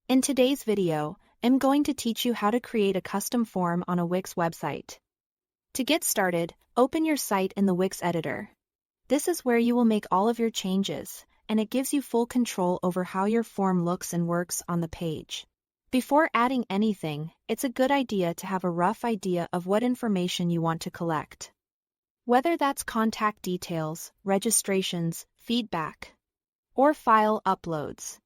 In today's video, I'm going to teach you how to create a custom form on a Wix website. To get started, open your site in the Wix editor. This is where you will make all of your changes, and it gives you full control over how your form looks and works on the page. Before adding anything, it's a good idea to have a rough idea of what information you want to collect. Whether that's contact details, registrations, feedback, or file uploads.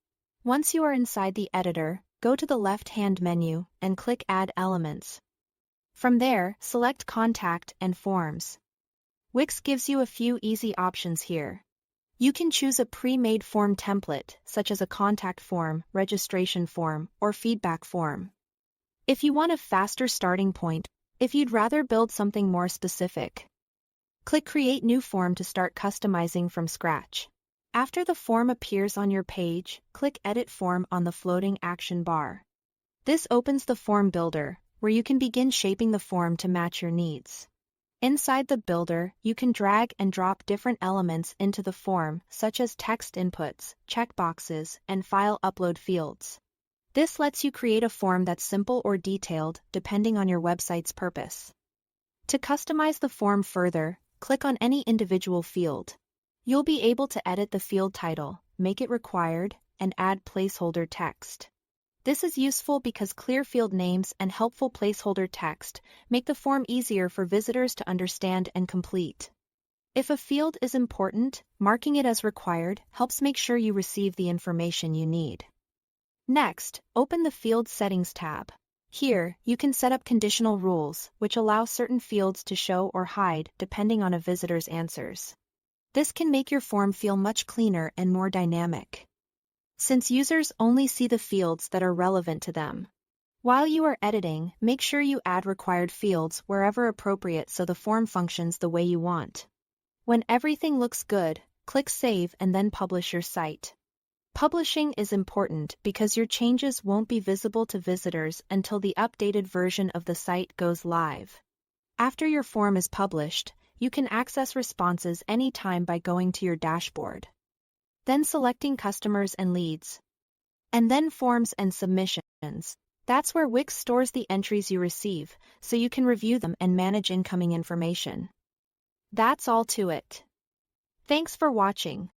Once you are inside the editor, go to the left-hand menu and click Add Elements. From there, select Contact and Forms. Wix gives you a few easy options here. You can choose a pre-made form template, such as a contact form, registration form, or feedback form. If you want a faster starting point, if you'd rather build something more specific, click Create New Form to start customizing from scratch. After the form appears on your page, click Edit Form on the floating action bar. This opens the form builder, where you can begin shaping the form to match your needs. Inside the builder, you can drag and drop different elements into the form, such as text inputs, checkboxes, and file upload fields. This lets you create a form that's simple or detailed, depending on your website's purpose. To customize the form further, click on any individual field. You'll be able to edit the field title, make it required, and add placeholder text. This is useful because clear field names and helpful placeholder text make the form easier for visitors to understand and complete. If a field is important, marking it as required helps make sure you receive the information you need. Next, open the Field Settings tab. Here, you can set up conditional rules, which allow certain fields to show or hide depending on a visitor's answers. This can make your form feel much cleaner and more dynamic, since users only see the fields that are relevant to them. While you are editing, make sure you add required fields wherever appropriate so the form functions the way you want. When everything looks good, click Save and then publish your site. Publishing is important because your changes won't be visible to visitors until the updated version of the site goes live. After your form is published, you can access responses anytime by going to your dashboard. Then selecting Customers and Leads. And then Forms and Submissions. That's where Wix stores the entries you receive, so you can review them and manage incoming information. That's all to it. Thanks for watching.